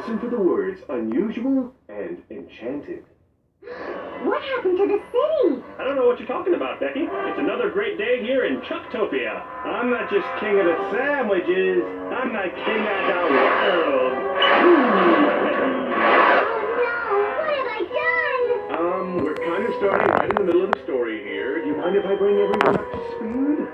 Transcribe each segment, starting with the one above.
Listen for the words unusual and enchanted. What happened to the city? I don't know what you're talking about, Becky. It's another great day here in Chucktopia. I'm not just king of the sandwiches. I'm the king of the world. We're kind of starting right in the middle of the story here. Do you mind if I bring everyone up to speed?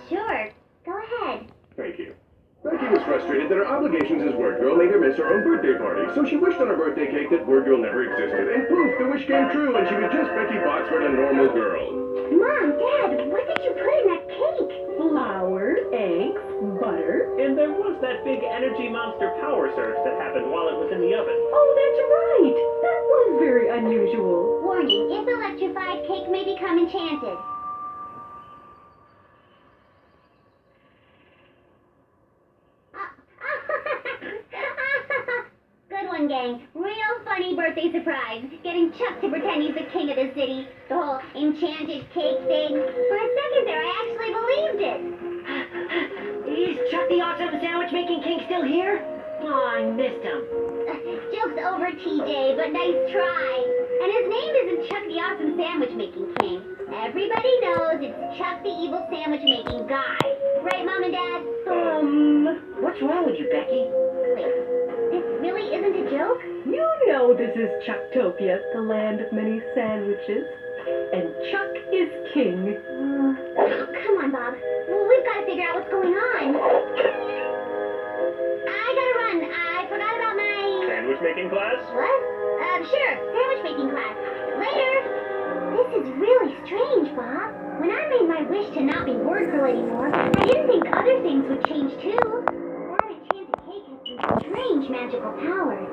Sure. Go ahead. Thank you. Becky was frustrated that her obligations as Wordgirl made her miss her own birthday party, so she wished on her birthday cake that Wordgirl never existed, and poof, the wish came true, and she was just Becky Boxford, a normal girl. Mom, Dad, what did you put in that cake? Flour, eggs, butter. And there was that big energy monster power surge that happened while it was in the oven. Oh, that's right. That was very unusual. Warning, if electrified, cake may become enchanted. Good one, gang. Real funny birthday surprise. Getting Chuck to pretend he's the king of the city. The whole enchanted cake thing. For a second there, I actually believed it. Is Chuck the awesome sandwich-making king still here? Oh, I missed him. Joke's over, TJ, but nice try. And his name isn't Chuck the awesome sandwich-making king. Everybody knows it's Chuck the evil sandwich-making guy. Right, Mom and Dad? What's wrong with you, Becky? Wait, this really isn't a joke? You know this is Chucktopia, the land of many sandwiches. And Chuck is king. Oh, come on, Bob. Well, we've got to figure out what's going on. I gotta run. I forgot about my... Sandwich making class? What? Sure. Sandwich making class. Later. This is really strange, Bob. When I made my wish to not be Wordgirl anymore, I didn't think other things would change too. That enchanted cake has some strange magical powers.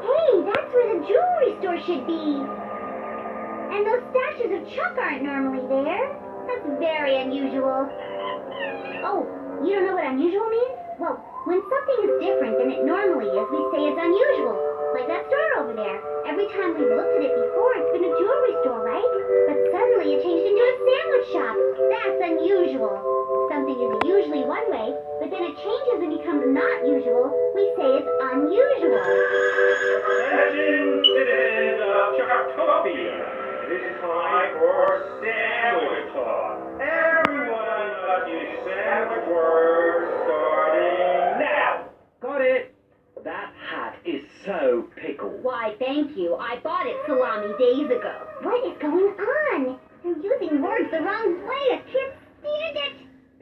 Hey, that's where the jewelry store should be. And those stashes of Chuck aren't normally there. That's very unusual. Oh, you don't know what unusual means? Well, when something is different than it normally is, we say it's unusual. Like that store over there. Every time we've looked at it before, it's been a jewelry store, right? But suddenly it changed into a sandwich shop. That's unusual. Something is usually one way, but then it changes and becomes not usual. We say it's unusual. Legend citizen of Chucktopia. It is time for sandwich talk. Everyone must use sandwich words starting now. Got it. That hat is so pickled. Why, thank you. I bought it salami days ago. What is going on? They're using words the wrong way. I can't stand it.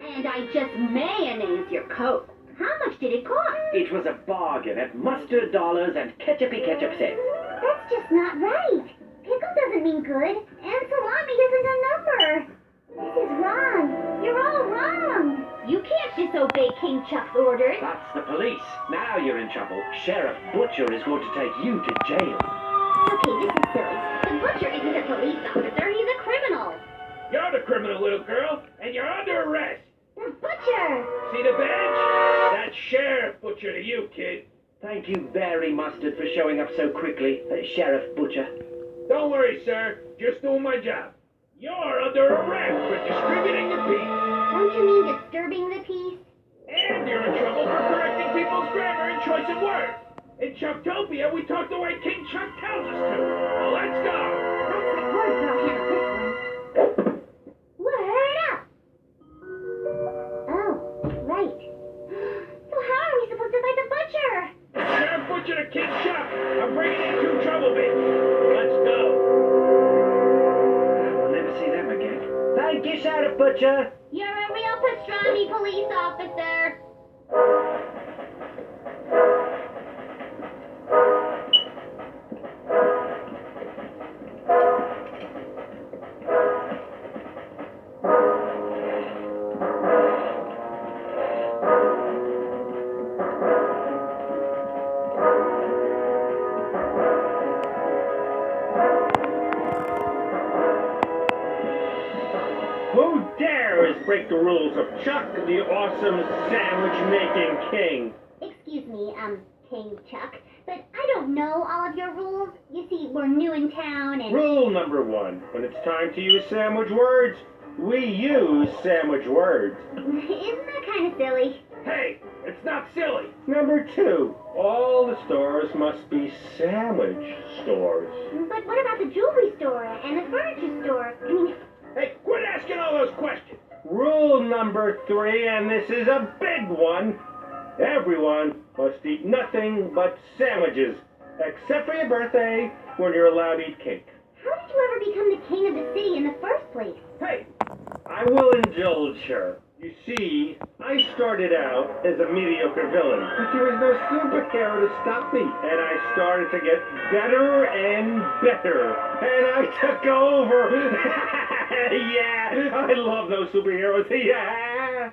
And I just mayonnaise your coat. How much did it cost? It was a bargain at mustard dollars and ketchupy ketchup cents. That's just not right. Pickle doesn't mean good, and salami isn't a number. This is wrong. You're all wrong. You can't disobey King Chuck's orders. That's the police. Now you're in trouble. Sheriff Butcher is going to take you to jail. Okay, this is silly. The butcher isn't a police officer. He's a criminal. You're the criminal, little girl, and you're under arrest. The butcher. See the badge? That's Sheriff Butcher to you, kid. Thank you very, Mustard, for showing up so quickly, Sheriff Butcher. Don't worry, sir. Just doing my job. You're under arrest for distributing the peace. Don't you mean disturbing the peace? And you're in trouble for correcting people's grammar and choice of words. In Chucktopia, we talk the way King Chuck tells us to. Let's go. That's the word, but I'll handle this one. Word up! Oh, right. So how are we supposed to fight the butcher? Sheriff Butcher to King Chuck. I'm bringing in 2 trouble bits. Let's go. We'll never see them again. Thank you, Sheriff Butcher. You're a real pastrami police officer. Who dares break the rules of Chuck, the awesome sandwich-making king? Excuse me, King Chuck, but I don't know all of your rules. You see, we're new in town and... Rule number 1. When it's time to use sandwich words, we use sandwich words. Isn't that kind of silly? Hey, It's not silly. Number 2, all the stores must be sandwich stores. But what about the jewelry store and the furniture store? I mean, Hey, quit asking all those questions. Rule number 3, and this is a big one. Everyone must eat nothing but sandwiches, except for your birthday, when you're allowed to eat cake. how did you ever become the king of the city in the first place? Hey, I will indulge her. You see, I started out as a mediocre villain, but there was no superhero to stop me. And I started to get better and better. And I took over. Yeah, I love those superheroes. Yeah.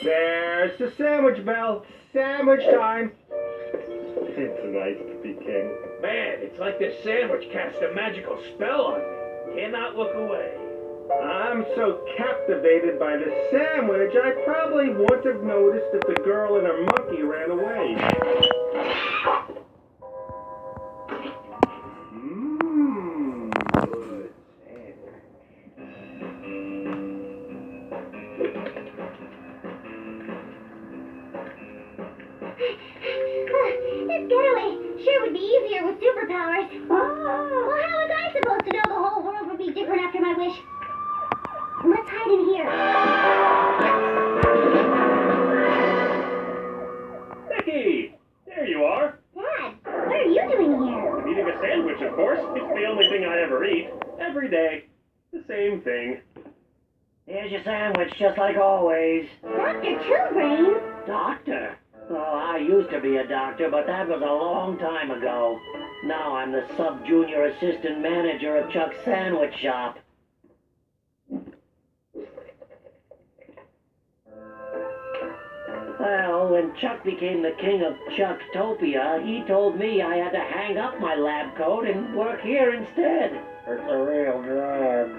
There's the sandwich bell. Sandwich time. It's nice to be king. Man, it's like this sandwich cast a magical spell on me. Cannot look away. I'm so captivated by the sandwich, I probably wouldn't have noticed if the girl and her monkey ran away. Mmm, good This getaway sure would be easier with superpowers. Well, how was I supposed to know the whole world would be different after my wish? Let's hide in here. Becky! There you are. Dad, what are you doing here? I'm eating a sandwich, of course. It's the only thing I ever eat. Every day. The same thing. Here's your sandwich, just like always. Dr. Two Brain? Doctor? Oh, I used to be a doctor, but that was a long time ago. Now I'm the sub-junior assistant manager of Chuck's sandwich shop. Well, when Chuck became the king of Chucktopia, he told me I had to hang up my lab coat and work here instead. It's a real drag.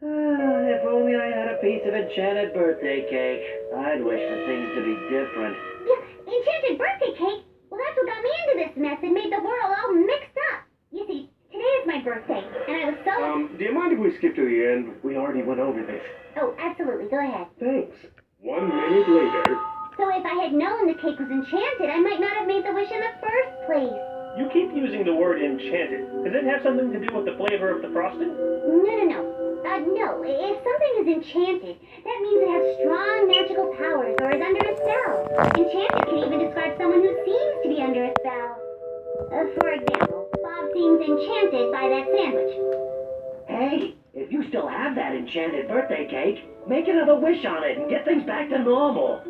If only I had a piece of enchanted birthday cake. I'd wish for things to be different. Yeah, enchanted birthday cake? Well, that's what got me into this mess and made the world all mixed up. You see, today is my birthday, and I was so... Do you mind if we skip to the end? We already went over this. Oh, absolutely. Go ahead. Thanks. 1 minute later. So if I had known the cake was enchanted, I might not have made the wish in the first place. You keep using the word enchanted. Does it have something to do with the flavor of the frosting? No. No. If something is enchanted, that means it has strong magical powers or is under a spell. Enchanted can even describe someone who seems to be under a spell. For example, Bob seems enchanted by that sandwich. Hey, if you still have that enchanted birthday cake, make another wish on it and get things back to normal.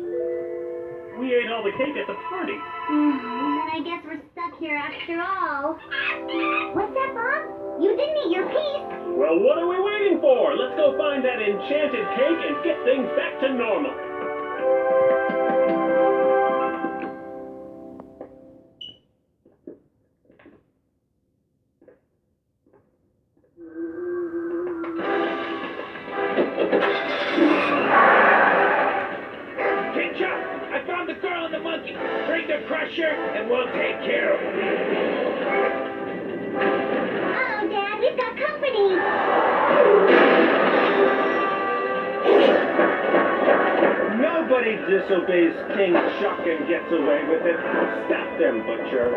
We ate all the cake at the party. Then I guess we're stuck here after all. What's that, Bob? You didn't eat your piece. Well, what are we waiting for? Let's go find that enchanted cake and get things back to normal. Hey, Chuck, I found the girl and the monkey. Bring the crusher and we'll take care of them. Uh-oh, Dad, we've got company. Nobody disobeys King Chuck and gets away with it. Stop them, Butcher.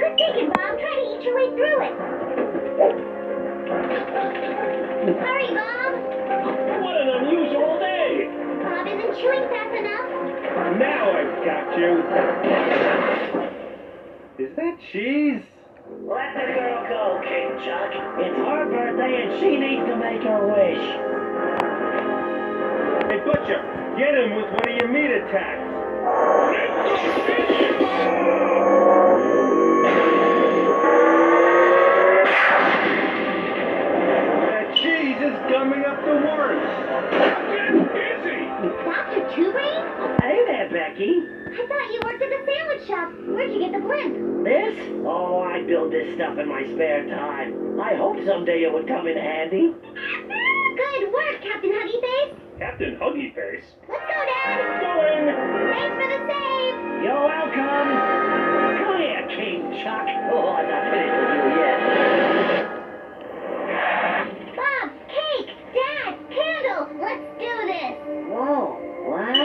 Good thinking, Bob. Try to eat your way through it. Hurry, Bob. What an unusual day! Bob isn't chewing fast enough. Now I've got you. Is that cheese? Let the girl go, King Chuck. It's her birthday and she needs to make her wish. Hey, Butcher, get him with one of your meat attacks. blimp. This? Oh, I build this stuff in my spare time. I hope someday it would come in handy. Good work, Captain Huggy Face. Captain Huggy Face. Let's go, Dad. Going! Thanks for the save. You're welcome. Come here, King Chuck. Oh, I'm not finished with you yet. Bob, cake, Dad, candle. Let's do this. Whoa, what?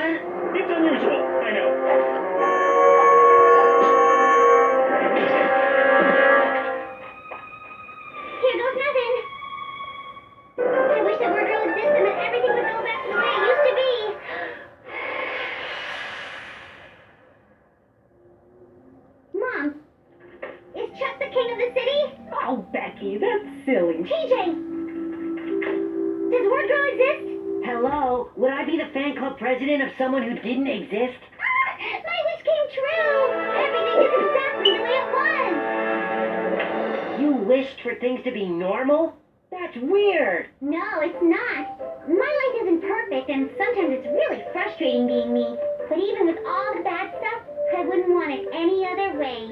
It's unusual, I know. Here goes nothing. I wish that Wordgirl existed and that everything would go back to the way it used to be. Mom, is Chuck the king of the city? Oh, Becky, that's silly. TJ, does Wordgirl exist? Hello? Would I be the fan club president of someone who didn't exist? My wish came true. Everything is exactly the way it was. You wished for things to be normal? That's weird. No, it's not. My life isn't perfect, and sometimes it's really frustrating being me. But even with all the bad stuff, I wouldn't want it any other way.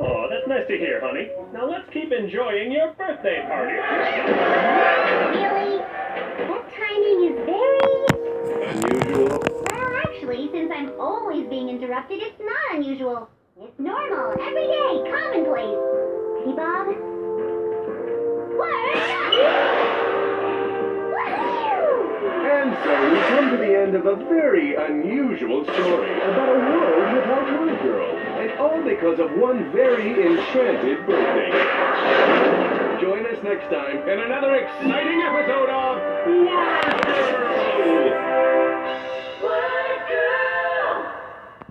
Oh, that's nice to hear, honey. Now let's keep enjoying your birthday party. Really? That timing is very... Unusual. Well, actually, since I'm always being interrupted, it's not unusual. It's normal, everyday, commonplace. Ready, Bob? And so we come to the end of a very unusual story about a world without Wordgirl. And all because of one very enchanted birthday. Join us next time in another exciting episode